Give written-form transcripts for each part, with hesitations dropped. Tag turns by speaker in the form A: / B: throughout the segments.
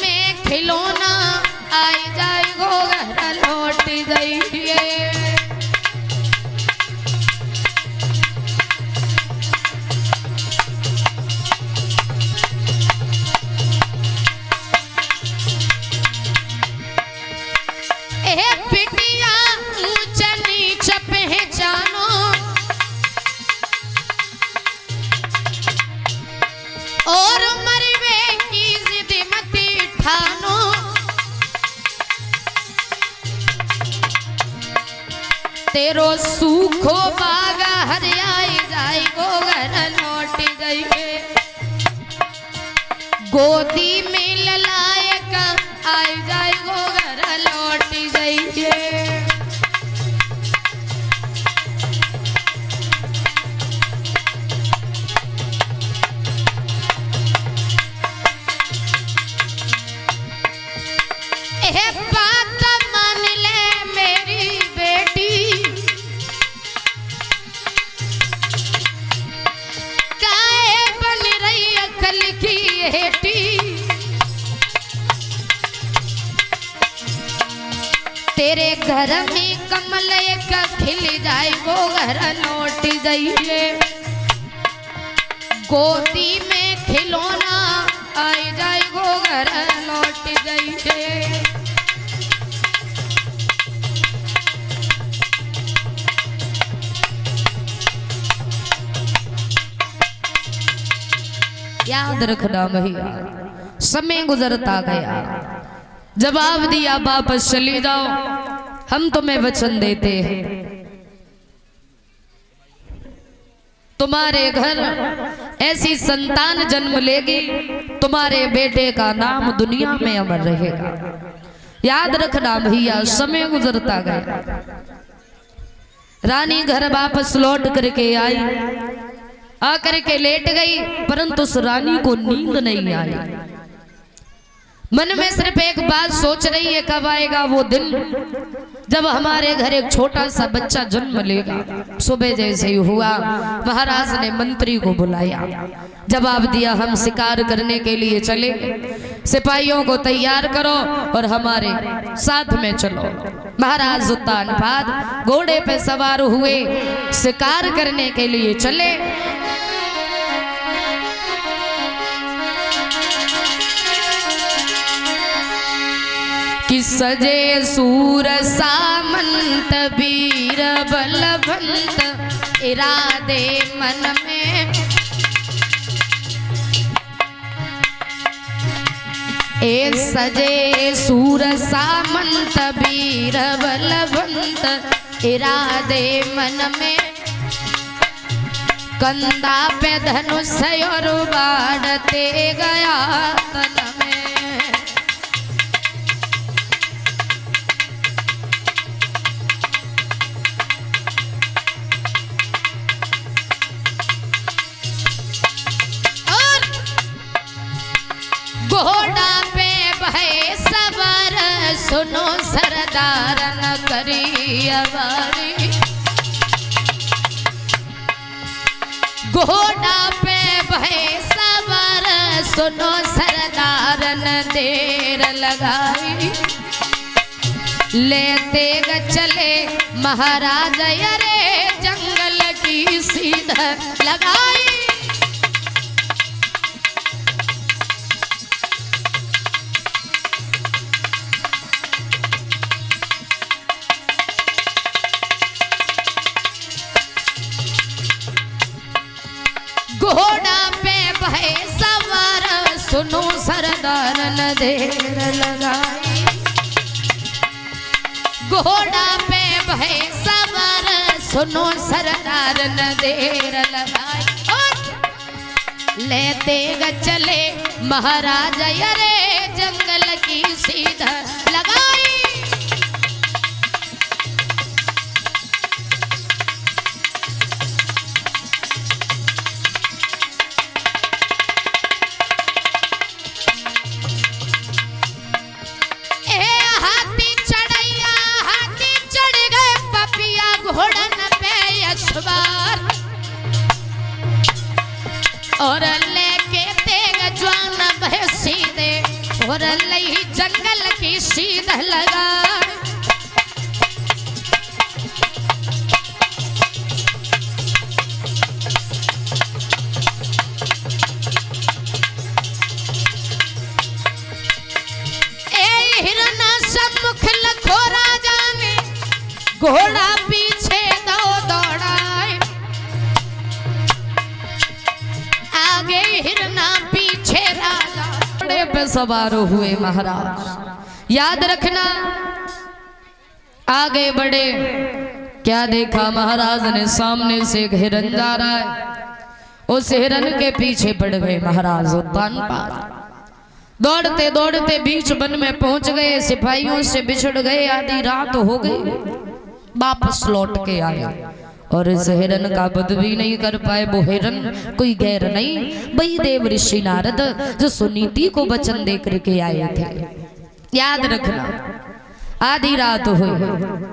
A: में खिलौना आई जाए गो घर लौट जाइए। पिटिया ऊंच नीच पहचानो और मरवे की जिद मत ठानो। तेरो सूखो बागा हरियाई जाए गो घर लौट जाइए। गोदी में ललाए का आई जाए गो घर लौट जाइए। बात मान ले मेरी बेटी, काहे बन रही अकल की हेटी। तेरे घर में कमल एक खिल जाए वो घर लौट जाइए। गोदी में खिलौना आई जाए वो घर लौट जाइए। याद रखना भैया, समय गुजरता गया, जवाब दिया वापस चली जाओ, हम तुम्हें वचन देते हैं तुम्हारे घर ऐसी संतान जन्म लेगी, तुम्हारे बेटे का नाम दुनिया में अमर रहेगा। याद रखना भैया, समय गुजरता गया। रानी घर वापस लौट करके आई, आकर के लेट गई, परंतु उस रानी को नींद नहीं आई। मन में सिर्फ एक बात सोच रही है, कब आएगा वो दिन जब हमारे घर एक छोटा सा बच्चा जन्म लेगा। सुबह जैसे ही हुआ, महाराज ने मंत्री को बुलाया, जवाब दिया हम शिकार करने के लिए चले, सिपाहियों को तैयार करो और हमारे साथ में चलो। महाराज सुल्तानबाद घोड़े पे सवार हुए, शिकार करने के लिए चले। कि सजे सूर सामंत वीर बलवंत इरादे मन में, ए सजे सूर सामंत वीर बलवंत इरादे मन में। कंधा पे धनुष और बाढ़ते गया तन में। घोड़ा पे भय सवार सुनो सरदार न करी अवारी। घोड़ा पे भय सवार सुनो सरदार न देर लगाई। लेते ग चले महाराज अरे जंगल की सीधा लगाई। घोड़ा पे भय सवार सुनो सरदार न देर लगाई। घोड़ा पे भय सवार सुनो सरदार न देर लगाई। लेते ग चले महाराज अरे जंगल की सीधा लगाई। और लेके तेग जवान भैंसी दे और लई जंगल की सीध लगा। मुख लखो राजा ने घोड़ा पीछे दौड़ाए, आगे हिरना पीछे राजा। घोड़े पे सवार हुए महाराज। याद रखना आगे बढ़े, क्या देखा महाराज ने सामने से एक हिरन जा रहा है। उस हिरन के पीछे पड़ गए महाराज। उत्तान पार दौड़ते दौड़ते बीच वन में पहुंच गए, सिपाहियों से बिछड़ गए, आधी रात हो गई। वापस लौट के आए और इस हिरन का वध भी नहीं कर पाए। वो हिरन कोई गैर नहीं, वही देव ऋषि नारद जो सुनीति को वचन दे करके आए थे। याद रखना आधी रात हुई।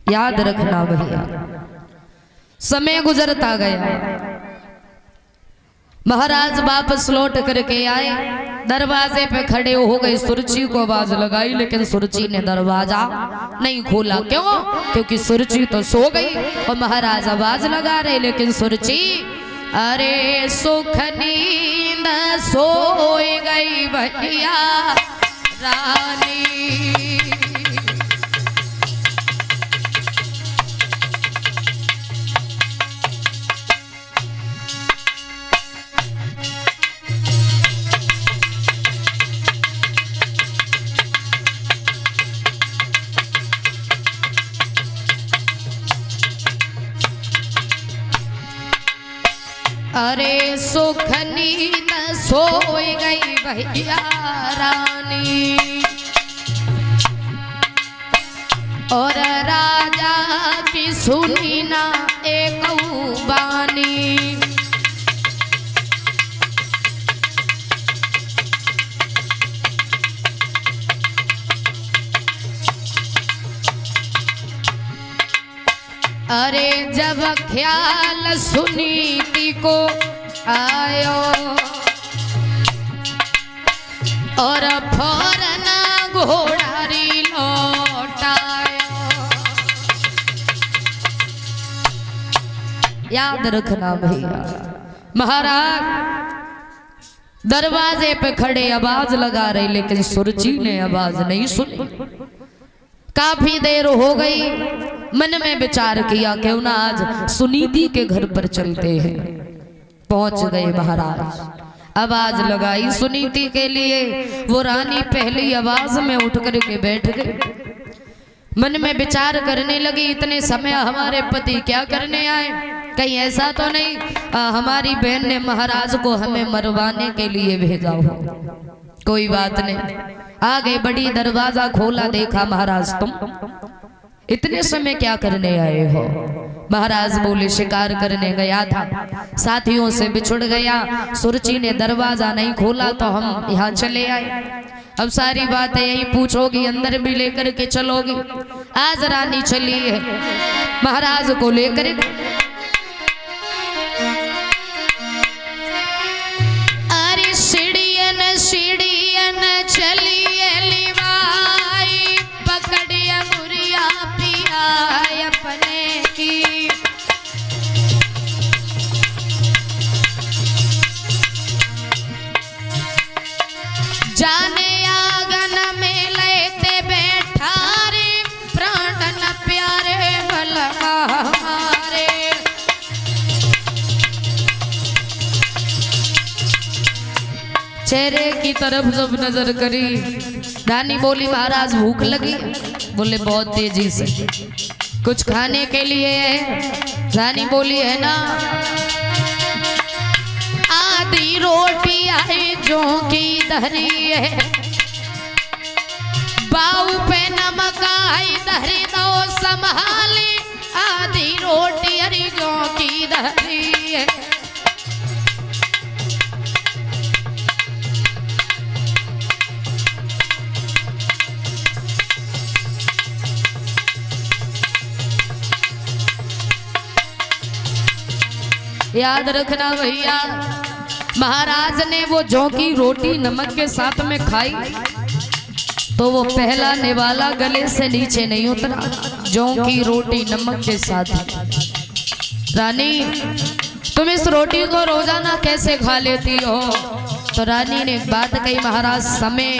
A: याद रखना भैया, समय गुजरता गया। महाराज वापस लौट करके आए, दरवाजे पे खड़े हो गए। सुरची को आवाज लगाई, लेकिन सुरची ने दरवाजा नहीं खोला। क्यों? क्योंकि सुरची तो सो गई और महाराज आवाज लगा रहे, लेकिन सुरची अरे सुख नींद सोई गई भैया रानी। अरे सुख नींद सोई गई भैया रानी, और राजा की सुनी ना एक बानी। अरे जब ख्याल सुनीति को आयो और फौरन घोड़ारी लौटायो। याद रखना भैया, महाराज दरवाजे पे खड़े आवाज लगा रहे, लेकिन सुरची ने आवाज नहीं सुनी। काफी देर हो गई, मन में विचार किया क्यों ना आज सुनीति के घर पर चलते हैं। पहुंच गए महाराज, आवाज लगाई सुनीति के लिए। वो रानी पहली आवाज में उठ करके बैठ गई। मन में विचार करने लगी, इतने समय हमारे पति क्या करने आए? कहीं ऐसा तो नहीं हमारी बहन ने महाराज को हमें मरवाने के लिए भेजा हो। कोई बात नहीं, आगे बढ़ी, दरवाजा खोला, देखा महाराज तुम इतने समय क्या करने आए हो? महाराज बोले शिकार करने गया था, साथियों से बिछुड़ गया। सुरची ने दरवाजा नहीं खोला तो हम यहाँ चले आए। अब सारी बातें यही पूछोगी, अंदर भी लेकर के चलोगी। आज रानी चली है महाराज को लेकर। अरे सीढ़ियन सीढ़ियन चलिए लिवाई, पकड़िए मुरिया पिया अपने की। जाने आंगन में लेते बैठा रे, प्राण न प्यारे भला हमारे। चेहरे की तरफ जब नजर करी, रानी बोली महाराज भूख लगी? बोले बहुत तेजी से। कुछ खाने के लिए है? रानी बोली है ना, आधी रोटी आई जो की धरी है, बाऊ पे नमक आई धरी दो संभाली, आधी रोटी अरी जो की धरी। याद रखना भैया, महाराज ने वो जौ की रोटी नमक के साथ में खाई तो वो पहला निवाला गले से नीचे नहीं उतरा। जौ की रोटी नमक के साथ। रानी तुम इस रोटी को रोजाना कैसे खा लेती हो? तो रानी ने एक बात कही, महाराज समय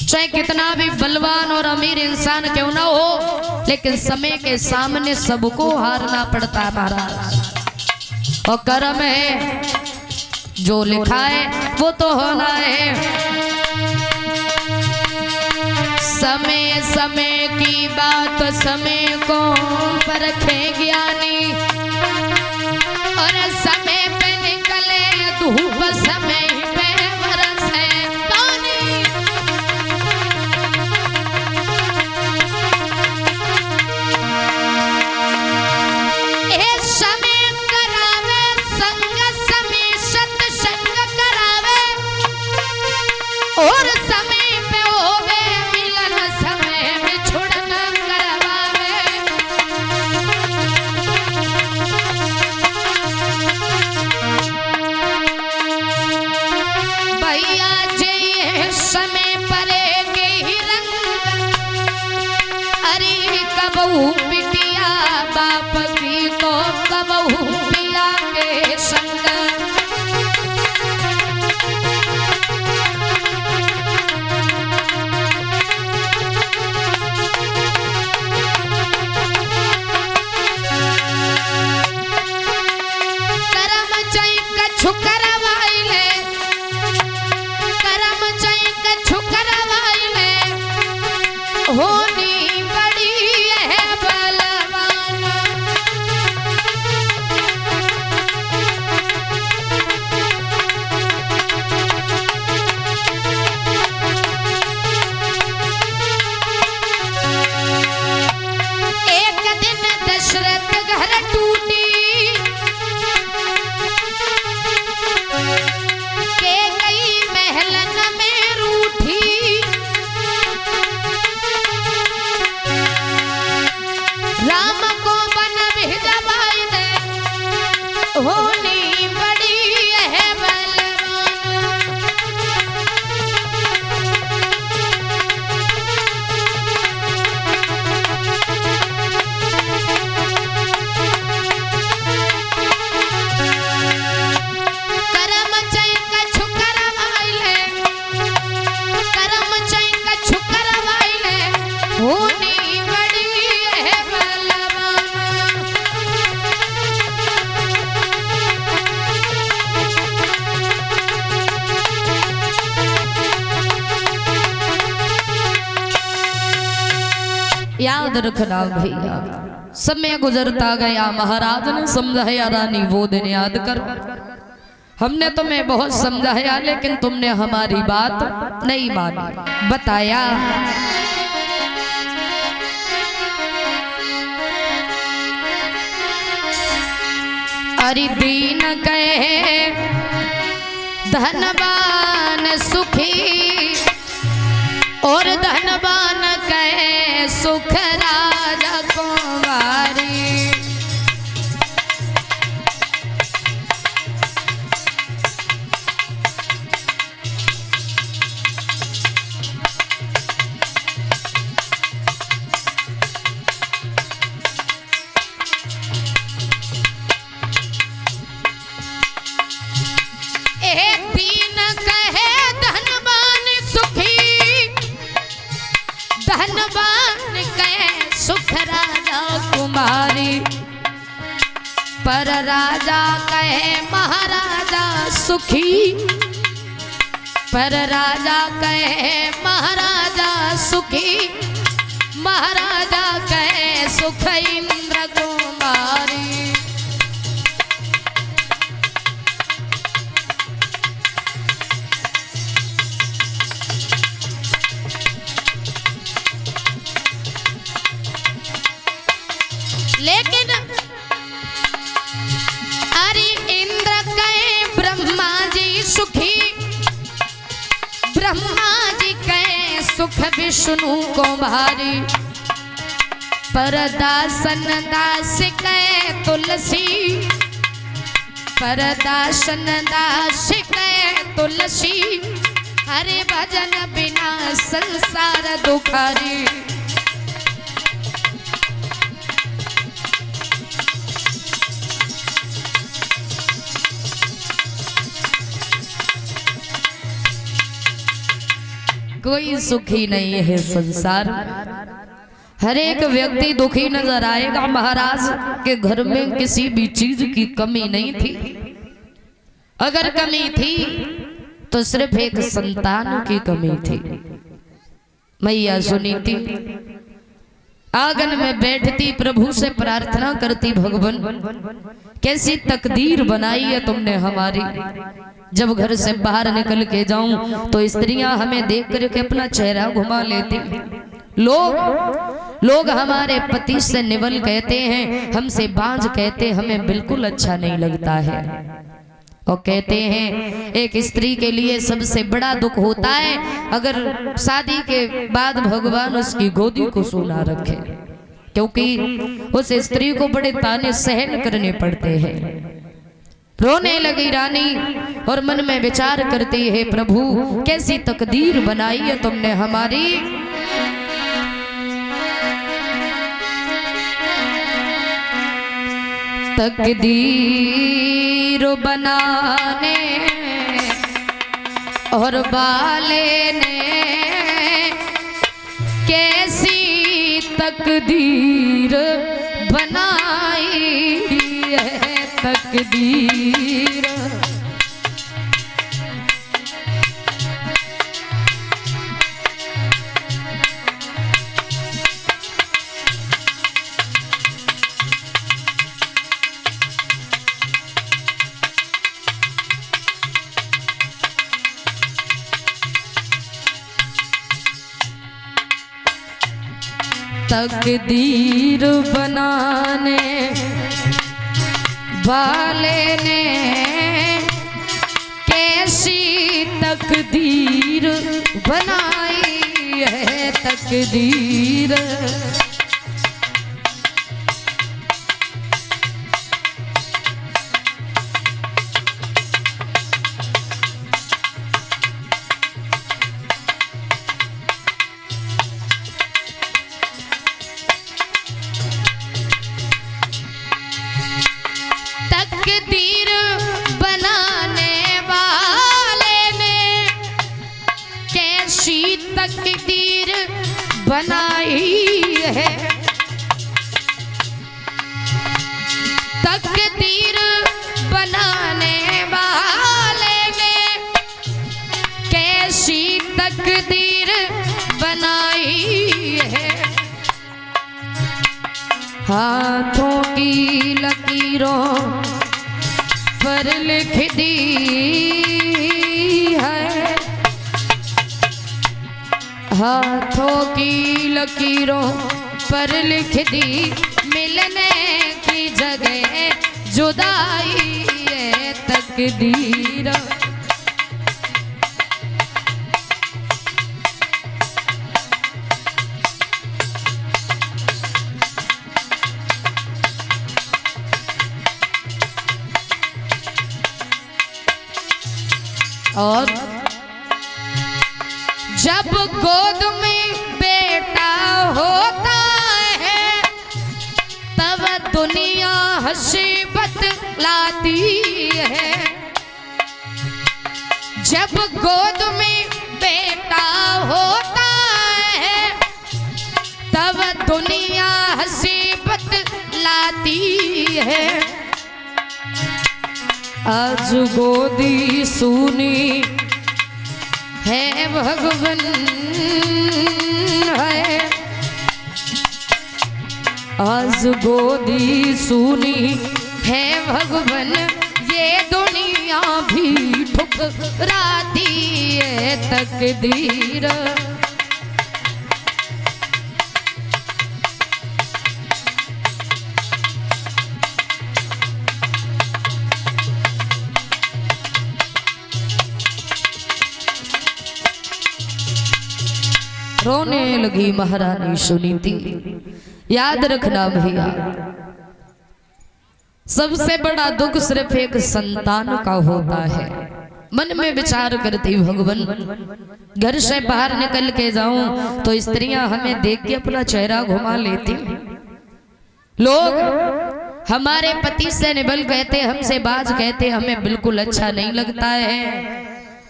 A: चाहे कितना भी बलवान और अमीर इंसान क्यों ना हो, लेकिन समय के सामने सबको हारना पड़ता है महाराज। और कर्म है, जो लिखा है वो तो होना है। समय समय की बात समय को परखे ज्ञानी, और समय पे निकले धूप समय पे बरसे पानी। ए समय करावे संग समय सत्संग करावे, और समय पे होवे मिलन समय में छुड़ना करवावे। भैया जे समय परे के ही रंग, अरे कबहू बिटिया बाप की तो कबहू पिया के संग। करम चाहे कछु करवाइले, करम चाहे कछु करवाइले, होनी बड़ी है बलवान। एक दिन दशरथ घर टूटी, के गई महलन में रूठी। राम को बन भेजवाई दे, होनी बड़ी है बलवान। करम चाहे कछु करवाइले, करम चाहे कछु करवाइले, होनी बड़ी है बलवान। याद रखना भैया, समय गुजरता गया, महाराज ने समझाया रानी वो दिन याद कर। हमने तुम्हें बहुत समझाया लेकिन तुमने हमारी बात नहीं मानी। बताया अरे दीन कहे धनवान सुखी, और धनवान कहे सुख राजा कुमारी। दीन कहे धनवान सुखी, धनवान कहे सुख राजा कुमारी। पर राजा कहे महाराजा सुखी, पर राजा कहे महाराजा सुखी, महाराजा कहे सुख इंद्र कुमारी। लेकिन अरे इंद्र कहे ब्रह्मा जी सुखी, ब्रह्मा जी कहे सुख विष्णु कुमारी। पर दासन दास कहे तुलसी, परदासन दास कहे तुलसी, हरे भजन बिना संसार दुखारी। कोई सुखी नहीं है संसार, हर एक व्यक्ति दुखी नजर आएगा। महाराज के घर में किसी भी चीज की कमी नहीं थी, अगर कमी थी तो सिर्फ एक संतान की कमी थी। मैया सुनी थी, आंगन में बैठती प्रभु से प्रार्थना करती, भगवान कैसी तकदीर बनाई है तुमने हमारी। जब घर से बाहर निकल के जाऊं तो स्त्रियां हमें देख करके अपना चेहरा घुमा लेती। लोग हमारे पति से निवल कहते हैं, हमसे बांझ कहते, हमें बिल्कुल अच्छा नहीं लगता है। और कहते हैं एक स्त्री के लिए सबसे बड़ा दुख होता है अगर शादी के बाद भगवान उसकी गोदी को सोना रखे, क्योंकि उस स्त्री को बड़े ताने सहन करने पड़ते हैं। रोने लगी रानी और मन में विचार करती है, प्रभु कैसी तकदीर बनाई है तुमने हमारी। तकदीर बनाने और बाले ने कैसी तकदीर बनाई है। तकदीर तकदीर बनाने वाले ने कैसी तकदीर बनाई है। तकदीर तकदीर बनाने वाले ने कैसी तकदीर बनाई है। तकदीर बनाने वाले ने कैसी तकदीर बनाई है। हाथों की लकीरों पर लिख दी है। हाथों की लकीरों पर लिख दी, मिलने की जगह जुदाई है। तकदीर और जब गोद में बेटा होता है तब दुनिया हंसी बतलाती है। जब गोद में बेटा होता है तब दुनिया हंसी बतलाती है। आज गोदी सुनी है भगवन है। आज गोदी सुनी है भगवन, ये दुनिया भी ठुकराती है। तकदीर रोने लगी महारानी सुनीति। याद रखना भैया, सबसे बड़ा दुख सिर्फ एक संतान का होता है। मन में विचार करती भगवान, घर से बाहर निकल के जाऊं तो स्त्रियां हमें देख के अपना चेहरा घुमा लेती, लोग हमारे पति से निबल कहते, हमसे बाज कहते, हमें बिल्कुल अच्छा नहीं लगता है।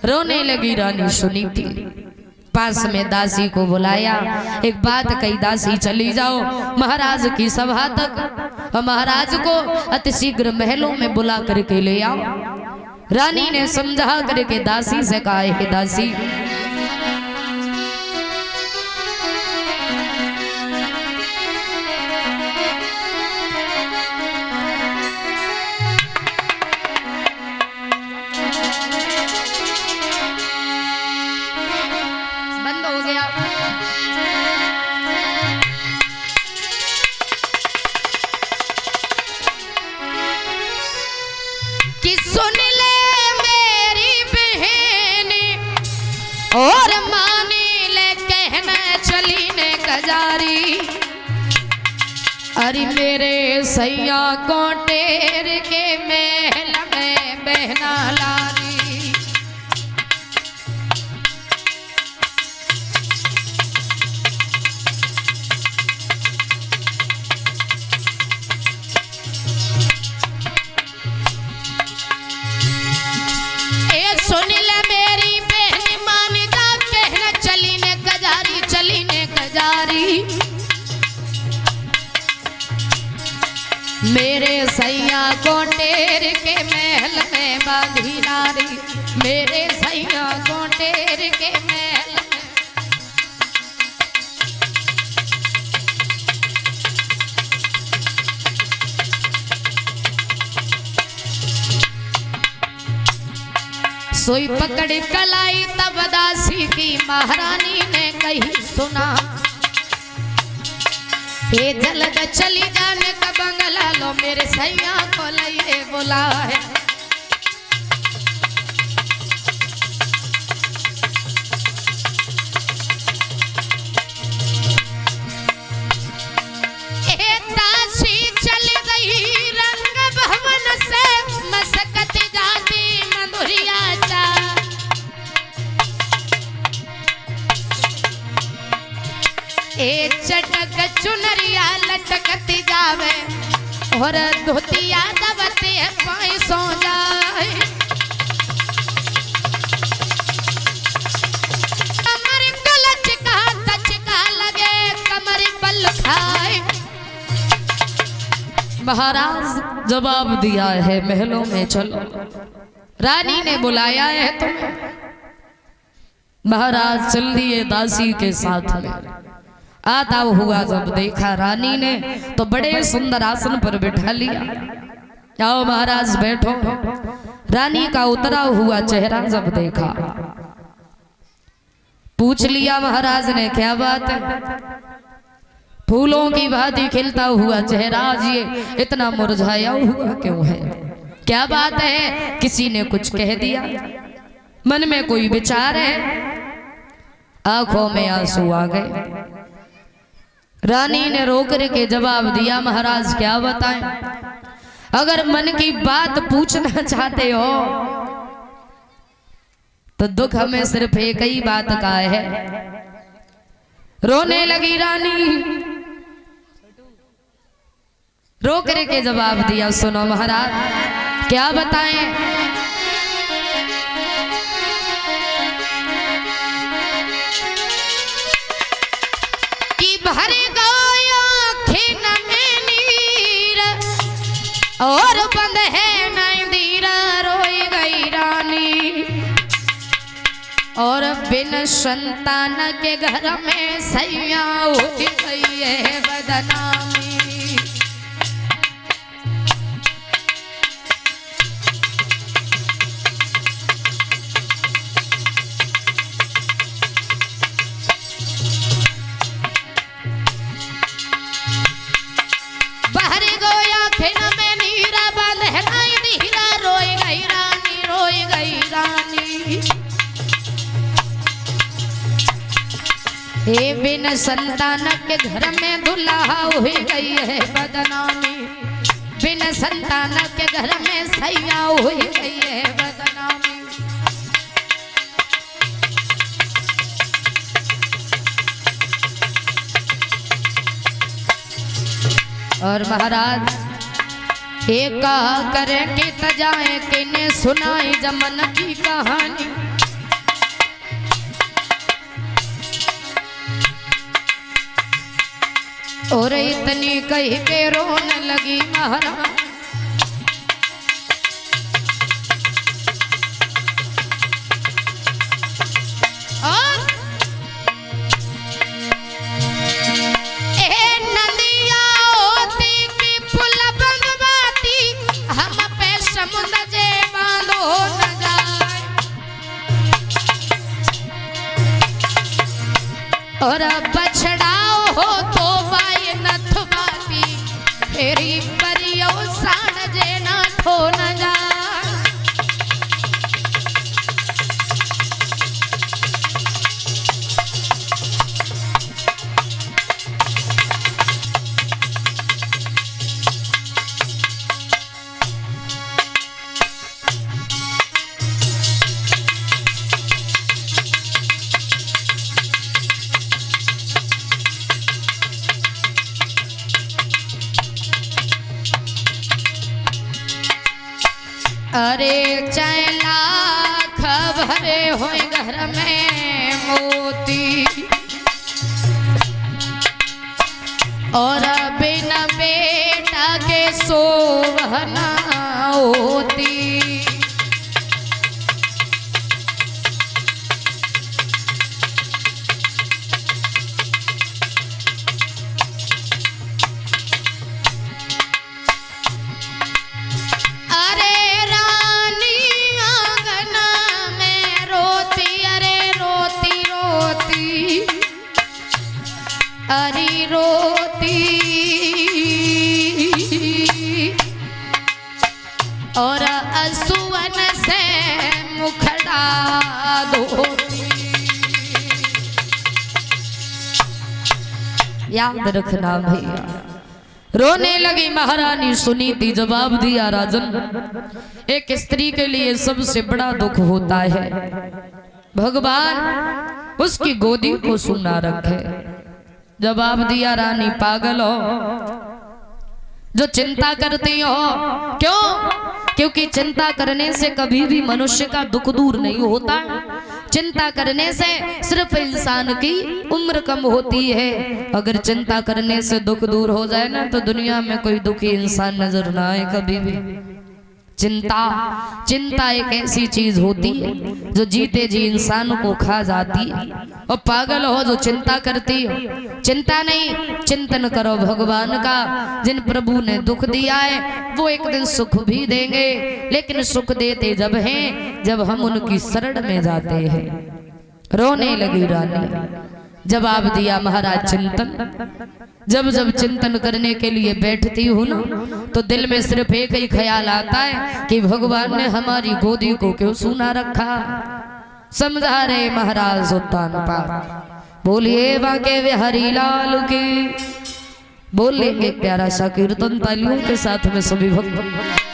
A: रोने लगी रानी सुनीति। पास में दासी को बुलाया, एक बात कही, दासी चली जाओ महाराज की सभा तक, और महाराज को अतिशीघ्र महलों में बुला करके ले आओ। रानी ने समझा करके दासी से कहा, है दासी बंद हो गया। कि सुन ले मेरी बहन और मानी ले कहना चली ने गजारी, अरे मेरे सैया को टेर के महल में बहना लारी। सुन ले मेरी बहन मानिदा कहना चली ने गजारी, चली ने गजारी, मेरे सैया को टेर के महल में बांधी नारी, मेरे सैया को टेर के महल में। सोई पकड़ कलाई तब दासी की महारानी ने कही सुना, ये जल्द चली जाने का बंगला लो मेरे सैया को लिए बोला है। दासी चल गई रंग भवन से, मसकत जाती मधुरिया एक चटक चुनरिया लटकती जावे और धोतिया दबते पाए सो जाए। कमर कलच का तचका लगे, कमर बल खाए। महाराज जवाब दिया है, महलों में चलो, रानी ने बुलाया है तुम्हें। महाराज चल दिए दासी के साथ में। आता हुआ जब देखा रानी ने तो बड़े सुंदर आसन पर बिठा लिया, आओ महाराज बैठो। रानी का उतरा हुआ चेहरा जब देखा, पूछ लिया महाराज ने क्या बात है, फूलों की भांति खिलता हुआ चेहरा आज ये इतना मुरझाया हुआ क्यों है, क्या बात है, किसी ने कुछ कह दिया, मन में कोई विचार है। आंखों में आंसू आ गए। रानी ने रोकर के जवाब दिया, महाराज क्या बताएं, अगर मन की बात पूछना चाहते हो तो दुख हमें सिर्फ एक ही बात का है। रोने लगी रानी, रो करके जवाब दिया, सुनो महाराज क्या बताएं, कि भर गया खिन में नीर और बंद है नंदीरा, रोई गई रानी और बिन संतान के घर में सैया उठ गई है बदनामी। हे बिन संतान के घर में दुल्हा हुई गई है बदनामी, बिन बिन संतान के घर में सैया हुई गई है बदनामी। और महाराज एक करे कि तजाए किने सुनाई जमन की कहानी। और इतनी कही के रोने लगी महाराज। और बछड़ाओ हो तो बाई नथ बाती फेरी परियो सान जे ना ठो न जा। अरे चैला खबरे हो घर में मोती और बिना बेटा के सोवना होती। अरी रोती और असुवन से मुखड़ा धोती। याद रखना भैया। रोने लगी महारानी सुनीति। जवाब दिया राजन, एक स्त्री के लिए सबसे बड़ा दुख होता है भगवान उसकी गोदी को सुना रखे। जवाब दिया रानी पागल हो जो चिंता करती हो। क्यों? क्योंकि चिंता करने से कभी भी मनुष्य का दुख दूर नहीं होता। चिंता करने से सिर्फ इंसान की उम्र कम होती है। अगर चिंता करने से दुख दूर हो जाए ना तो दुनिया में कोई दुखी इंसान नजर ना आए कभी भी। चिंता एक ऐसी चीज होती है जो जीते जी इंसान को खा जाती है। और पागल हो जो चिंता करती हो। चिंता नहीं, चिंतन करो भगवान का। जिन प्रभु ने दुख दिया है वो एक दिन सुख भी देंगे, लेकिन सुख देते जब हैं जब हम उनकी शरण में जाते हैं। रोने लगी रानी। जवाब दिया महाराज चिंतन। जब जब चिंतन करने के लिए बैठती हूँ ना तो दिल में सिर्फ एक ही ख्याल आता है कि भगवान ने हमारी गोदी को क्यों सुना रखा। समझा रहे महाराज सुल्तान पाक। बोलिए बांके बिहारी लाल की। बोलेंगे प्यारा सा कीर्तन तालियों के साथ में सभी भक्त।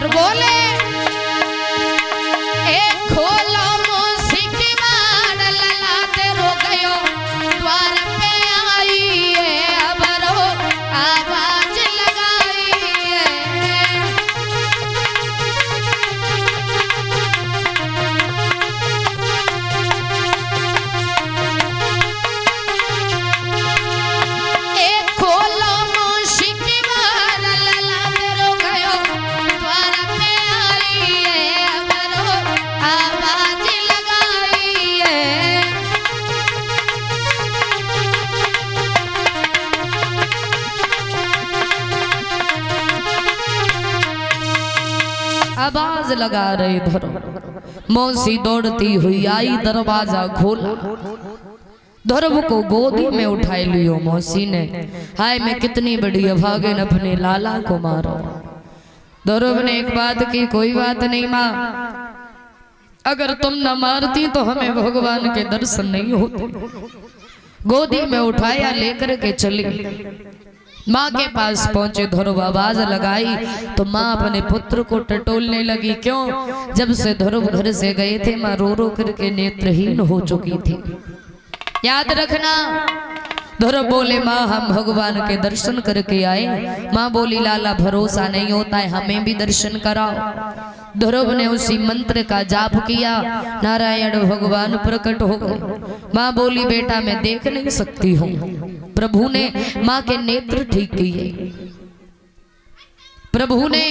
A: और बोले एक खोलो मौसी की बाड़ लला तेरो गयो द्वार पे आई है अब रो आवाज लगाई है। एक खोलो मौसी की बाड़ लला तेरो गयो द्वार पे आई है अब रो आवाज लगाई है। आवाज लगा रही धरो। मौसी दौड़ती हुई आई, दरवाजा खोला, ध्रुव को गोदी में उठाए लियो मौसी ने। हाय मैं कितनी बड़ी अभागिन अपने लाला को मारो। ध्रुव ने एक बात की, कोई बात नहीं माँ, अगर तुम न मारती तो हमें भगवान के दर्शन नहीं होते। गोदी में उठाया, लेकर के चली माँ के पास पहुंचे। ध्रुव आवाज लगाई तो माँ अपने पुत्र को टटोलने लगी। क्यों? जब से ध्रुव घर से गए थे माँ रो रो करके नेत्रहीन हो चुकी थी। याद रखना। ध्रुव बोले माँ हम भगवान के दर्शन करके आए। माँ बोली लाला भरोसा नहीं होता है, हमें भी दर्शन कराओ। ध्रुव ने उसी मंत्र का जाप किया, नारायण भगवान प्रकट हो गए। माँ बोली बेटा मैं देख नहीं सकती हूँ। प्रभु ने माँ के नेत्र ठीक किए। प्रभु ने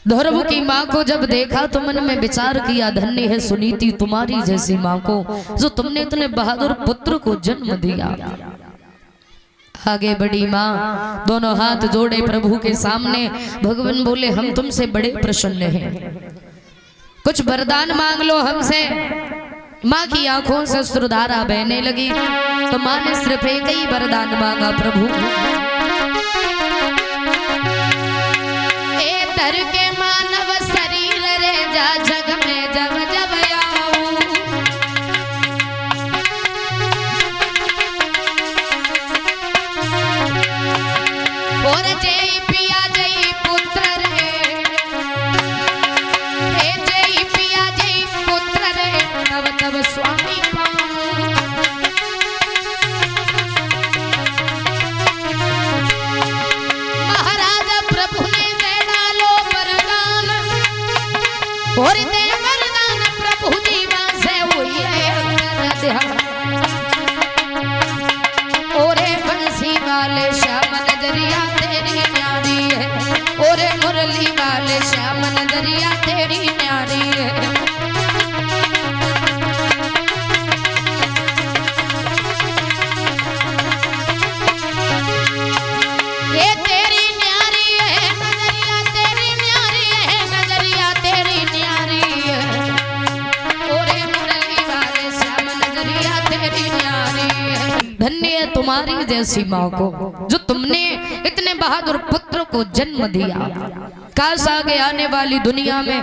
A: ध्रुव की माँ को जब देखा तो मन में विचार किया, धन्य है सुनीति तुम्हारी जैसी माँ को, जो तुमने इतने बहादुर पुत्र को जन्म दिया। आगे बढ़ी माँ, दोनों हाथ जोड़े प्रभु के सामने। भगवान बोले हम तुमसे बड़े प्रसन्न हैं, कुछ वरदान मांग लो हमसे। माँ की आंखों से अश्रुधारा बहने लगी तो माँ ने सिर्फ एक ही वरदान मांगा, प्रभु ए तर के मानव शरीर रे जा जग में जब जब आऊं। और जय पिया जय पुत्र रे, हे जय पिया जय पुत्र रे, तब तब स्वामी और दे वरदान प्रभु जीवा से हुई है। ओरे बंसी वाले श्याम नजरिया तेरी न्यारी है, ओरे मुरली वाले श्याम नजरिया तेरी न्यारी है। ये तेरी न्यारी है नजरिया, तेरी न्यारी है नजरिया, तेरी न्यारी है। ओरे मुरली वाले श्याम नजरिया तेरी न्यारी है। धन्य है तुम्हारी जैसी माँ को, जो तुमने इतने बहादुर पुत्र को जन्म दिया। काश आगे आने वाली दुनिया में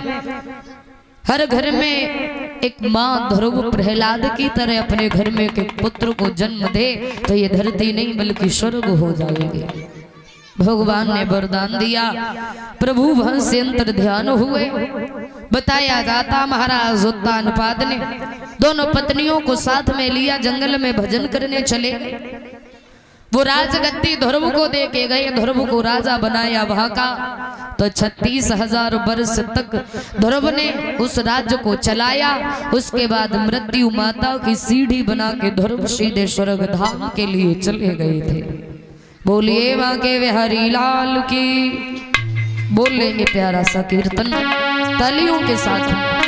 A: हर घर में एक माँ ध्रुव प्रहलाद की तरह अपने घर में एक पुत्र को जन्म दे तो ये धरती नहीं बल्कि स्वर्ग हो जाएगी। भगवान ने वरदान दिया। प्रभु वहां से अंतर ध्यान हुए। बताया जाता महाराज उत्तानपाद ने दोनों पत्नियों को साथ में लिया, जंगल में भजन करने चले। वो राजगद्दी ध्रुव को दे के गए, ध्रुव को राजा बनाया वहां का। तो 36,000 वर्ष तक ध्रुव ने उस राज्य को चलाया। उसके बाद मृत्यु माता की सीढ़ी बना के ध्रुव सीधे स्वर्ग धाम के लिए चले गए थे। बोलिए वहां के बिहारी लाल की। बोलेंगे प्यारा सा कीर्तन तालियों के साथ।